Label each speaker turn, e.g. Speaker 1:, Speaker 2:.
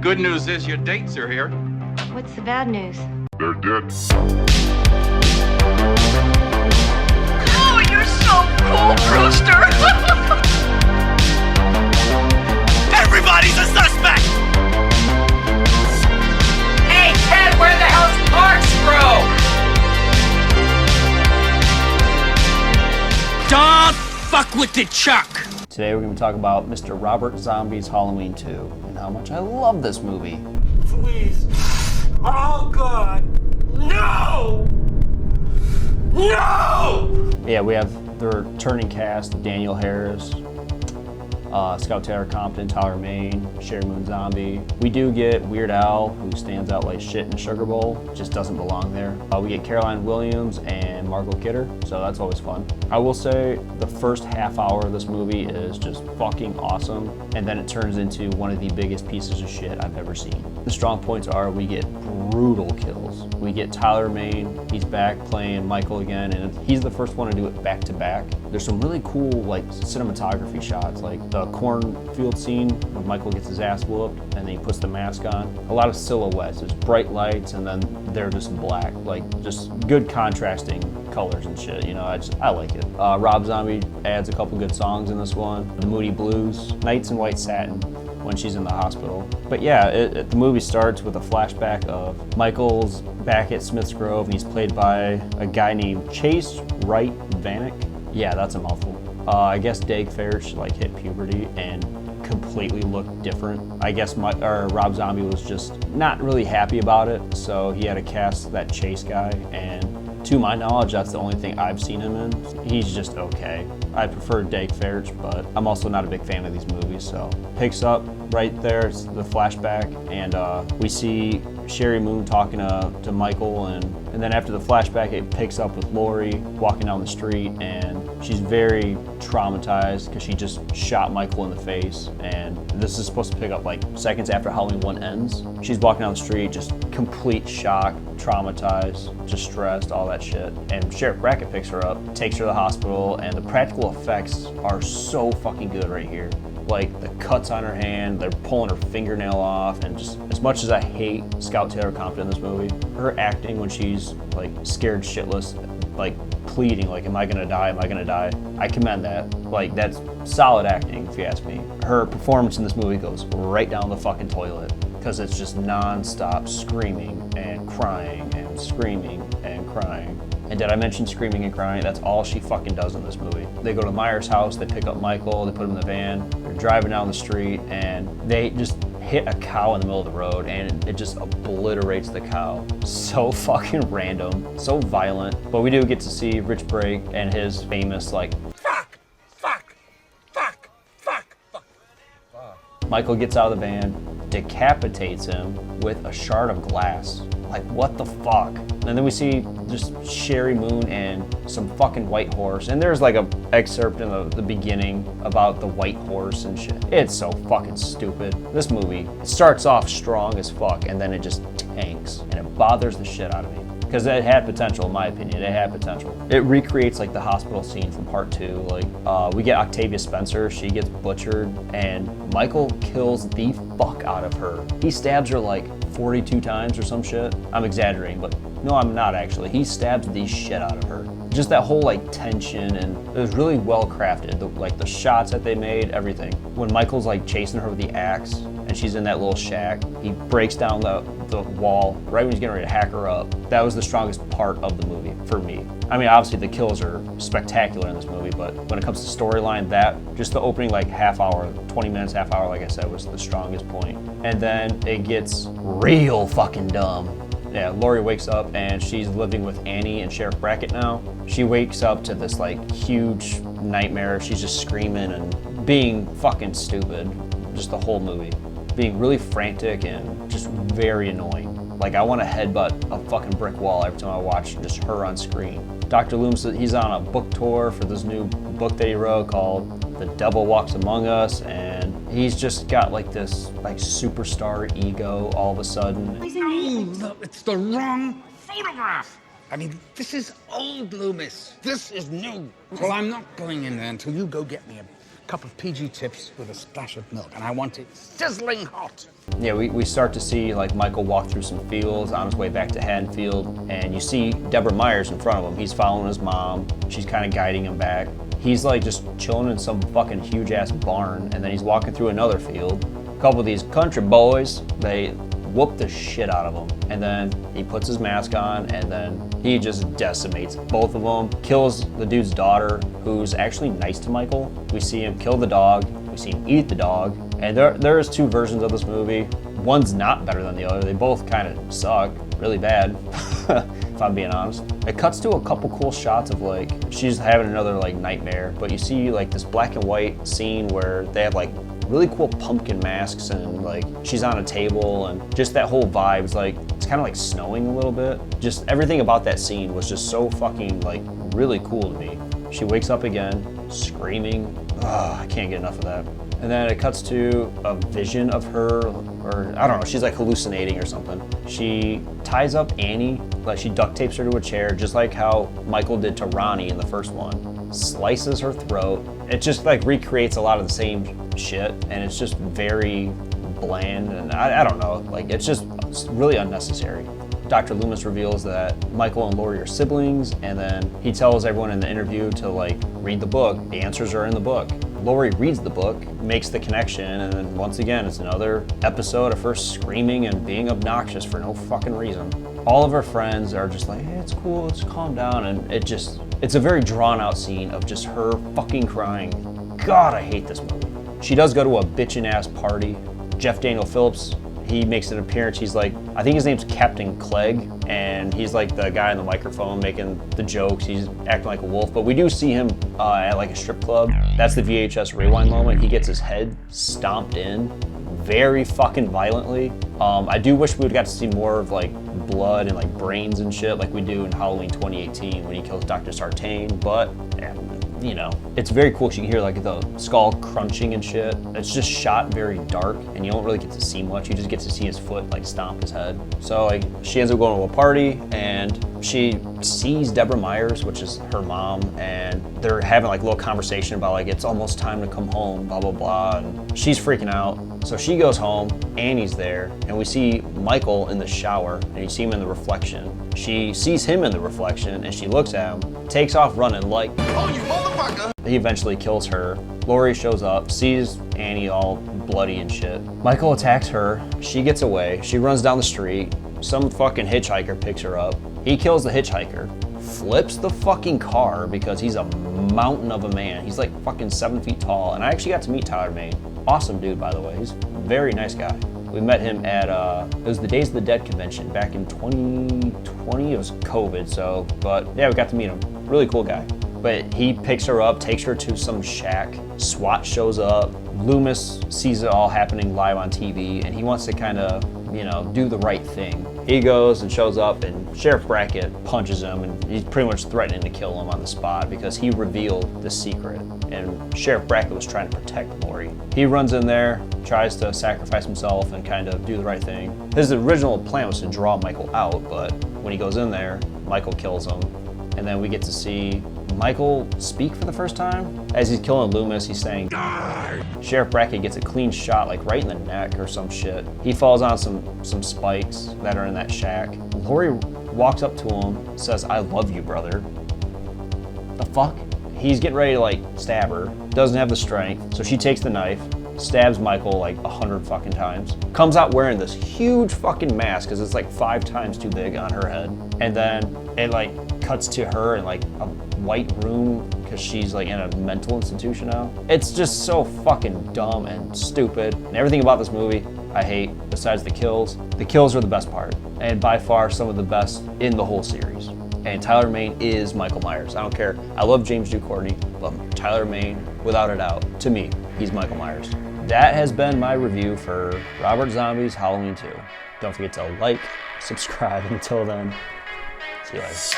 Speaker 1: good news is your dates are here.
Speaker 2: What's the bad news?
Speaker 3: They're dead.
Speaker 4: Oh, you're so cool, Brewster! Everybody's a suspect! Hey, Ted, where the hell's Corkscrew? Don't fuck with the Chuck!
Speaker 5: Today we're going to talk about Mr. Robert Zombie's Halloween 2 and how much I love this movie.
Speaker 6: Please. Oh, God. No! No!
Speaker 5: Yeah, we have the returning cast, Daniel Harris, Scout Taylor Compton, Tyler Mane, Sherry Moon Zombie. We do get Weird Al, who stands out like shit in a Sugar Bowl, just doesn't belong there. We get Caroline Williams and Margot Kidder, so that's always fun. I will say the first half hour of this movie is just fucking awesome, and then it turns into one of the biggest pieces of shit I've ever seen. The strong points are we get brutal kills. We get Tyler Mane, he's back playing Michael again, and he's the first one to do it back to back. There's some really cool like cinematography shots, like the cornfield scene when Michael gets his ass whooped and then he puts the mask on. A lot of silhouettes, there's bright lights and then they're just black, like just good contrasting colors and shit, you know, I like it. Rob Zombie adds a couple good songs in this one. The Moody Blues, Nights in White Satin, when she's in the hospital. But yeah, the movie starts with a flashback of Michael's back at Smith's Grove and he's played by a guy named Chase Wright Vanek. Yeah, that's a mouthful. I guess Dave Fairch like hit puberty and completely looked different. I guess Rob Zombie was just not really happy about it, so he had to cast that Chase guy, and to my knowledge, that's the only thing I've seen him in. He's just okay. I prefer Dave Fairch, but I'm also not a big fan of these movies, so. Picks up right there, it's the flashback, and we see Sherry Moon talking to Michael, and then after the flashback, it picks up with Lori walking down the street, and she's very traumatized because she just shot Michael in the face, and this is supposed to pick up like seconds after Halloween 1 ends. She's walking down the street, just complete shock, traumatized, distressed, all that shit. And Sheriff Brackett picks her up, takes her to the hospital, and the practical effects are so fucking good right here. Like the cuts on her hand, they're pulling her fingernail off, and just as much as I hate Scout Taylor Compton in this movie, her acting when she's like scared shitless, like pleading, like, am I gonna die, am I gonna die? I commend that. Like, that's solid acting, if you ask me. Her performance in this movie goes right down the fucking toilet, because it's just non-stop screaming and crying and screaming and crying. And did I mention screaming and crying? That's all she fucking does in this movie. They go to Meyer's house, they pick up Michael, they put him in the van, they're driving down the street, and they just hit a cow in the middle of the road, and it just obliterates the cow. So fucking random, so violent. But we do get to see Rich Brake and his famous like,
Speaker 6: Fuck! Fuck! Fuck! Fuck! Fuck!
Speaker 5: Michael gets out of the van, decapitates him with a shard of glass. Like, what the fuck? And then we see just Sherry Moon and some fucking white horse. And there's like a excerpt in the beginning about the white horse and shit. It's so fucking stupid. This movie starts off strong as fuck and then it just tanks. And it bothers the shit out of me. Because it had potential, in my opinion. It had potential. It recreates like the hospital scene from part 2. Like, we get Octavia Spencer, she gets butchered, and Michael kills the fuck out of her. He stabs her like 42 times or some shit. I'm exaggerating, but no, I'm not actually. He stabs the shit out of her. Just that whole like tension, and it was really well crafted. Like the shots that they made, everything. When Michael's like chasing her with the axe, and she's in that little shack, he breaks down the wall right when he's getting ready to hack her up. That was the strongest part of the movie for me. I mean, obviously the kills are spectacular in this movie, but when it comes to storyline, just the opening like half hour, 20 minutes, half hour, like I said, was the strongest point. And then it gets real fucking dumb. Yeah, Lori wakes up and she's living with Annie and Sheriff Brackett now. She wakes up to this like huge nightmare. She's just screaming and being fucking stupid, just the whole movie. Being really frantic and just very annoying. Like, I want to headbutt a fucking brick wall every time I watch just her on screen. Dr. Loomis, he's on a book tour for this new book that he wrote called The Devil Walks Among Us, and he's just got like this like superstar ego all of a sudden.
Speaker 7: No, it's the wrong photograph. I mean, this is old Loomis. This is new. Well, I'm not going in there until you go get me a cup of PG Tips with a splash of milk, and I want it sizzling hot.
Speaker 5: Yeah, we start to see like Michael walk through some fields on his way back to Haddonfield, and you see Deborah Myers in front of him. He's following his mom. She's kind of guiding him back. He's like just chilling in some fucking huge ass barn, and then he's walking through another field. A couple of these country boys, they whoop the shit out of him, and then he puts his mask on, and then he just decimates both of them, kills the dude's daughter, who's actually nice to Michael. We see him kill the dog, we see him eat the dog, and there's two versions of this movie. One's not better than the other. They both kind of suck really bad, if I'm being honest. It cuts to a couple cool shots of like she's having another like nightmare, but you see like this black and white scene where they have like really cool pumpkin masks, and like she's on a table, and just that whole vibe is like, it's kind of like snowing a little bit. Just everything about that scene was just so fucking like really cool to me. She wakes up again, screaming. Ugh, I can't get enough of that. And then it cuts to a vision of her, or I don't know, she's like hallucinating or something. She ties up Annie, like she duct tapes her to a chair, just like how Michael did to Ronnie in the first one. Slices her throat. It just like recreates a lot of the same shit, and it's just very bland, and I don't know, like it's really unnecessary. Dr. Loomis reveals that Michael and Laurie are siblings, and then he tells everyone in the interview to like read the book. The answers are in the book. Laurie reads the book, makes the connection, and then once again it's another episode of her screaming and being obnoxious for no fucking reason. All of her friends are just like, hey, it's cool, let's calm down, and it's a very drawn out scene of just her fucking crying. God, I hate this movie. She does go to a bitchin' ass party. Jeff Daniel Phillips, he makes an appearance. He's like, I think his name's Captain Clegg, and he's like the guy on the microphone making the jokes. He's acting like a wolf, but we do see him at like a strip club. That's the VHS rewind moment. He gets his head stomped in very fucking violently. I do wish we would got to see more of like blood and like brains and shit like we do in Halloween 2018 when he kills Dr. Sartain, but you know, it's very cool. You can hear like the skull crunching and shit. It's just shot very dark, and you don't really get to see much. You just get to see his foot like stomp his head. So like she ends up going to a party, and she sees Deborah Myers, which is her mom, and they're having like a little conversation about like it's almost time to come home, blah blah blah, and she's freaking out. So she goes home, Annie's there, and we see Michael in the shower, and you see him in the reflection. She sees him in the reflection, and she looks at him, takes off running like, oh, you motherfucker! He eventually kills her. Laurie shows up, sees Annie all bloody and shit. Michael attacks her, she gets away, she runs down the street, some fucking hitchhiker picks her up. He kills the hitchhiker, flips the fucking car because he's a mountain of a man. He's like fucking 7 feet tall, and I actually got to meet Tyler Mane. Awesome dude, by the way. He's a very nice guy. We met him at, it was the Days of the Dead convention back in 2020. It was COVID, so, but yeah, we got to meet him. Really cool guy. But he picks her up, takes her to some shack. SWAT shows up. Loomis sees it all happening live on TV, and he wants to kind of, you know, do the right thing. He goes and shows up, and Sheriff Brackett punches him, and he's pretty much threatening to kill him on the spot because he revealed the secret, and Sheriff Brackett was trying to protect Laurie. He runs in there, tries to sacrifice himself and kind of do the right thing. His original plan was to draw Michael out, but when he goes in there, Michael kills him, and then we get to see Michael speak for the first time. As he's killing Loomis, he's saying, "Die!" Sheriff Brackett gets a clean shot, like right in the neck or some shit. He falls on some spikes that are in that shack. Laurie walks up to him, says, "I love you, brother." The fuck? He's getting ready to like stab her, doesn't have the strength, so she takes the knife, stabs Michael like 100 fucking times, comes out wearing this huge fucking mask because it's like 5 times too big on her head, and then it like cuts to her in like a white room because she's like in a mental institution now. It's just so fucking dumb and stupid, and everything about this movie I hate besides the kills. The kills are the best part, and by far some of the best in the whole series. And Tyler Mane is Michael Myers. I don't care. I love James Ducournau, but Tyler Mane, without a doubt, to me, he's Michael Myers. That has been my review for Robert Zombie's Halloween 2. Don't forget to like, subscribe. Until then, see you later.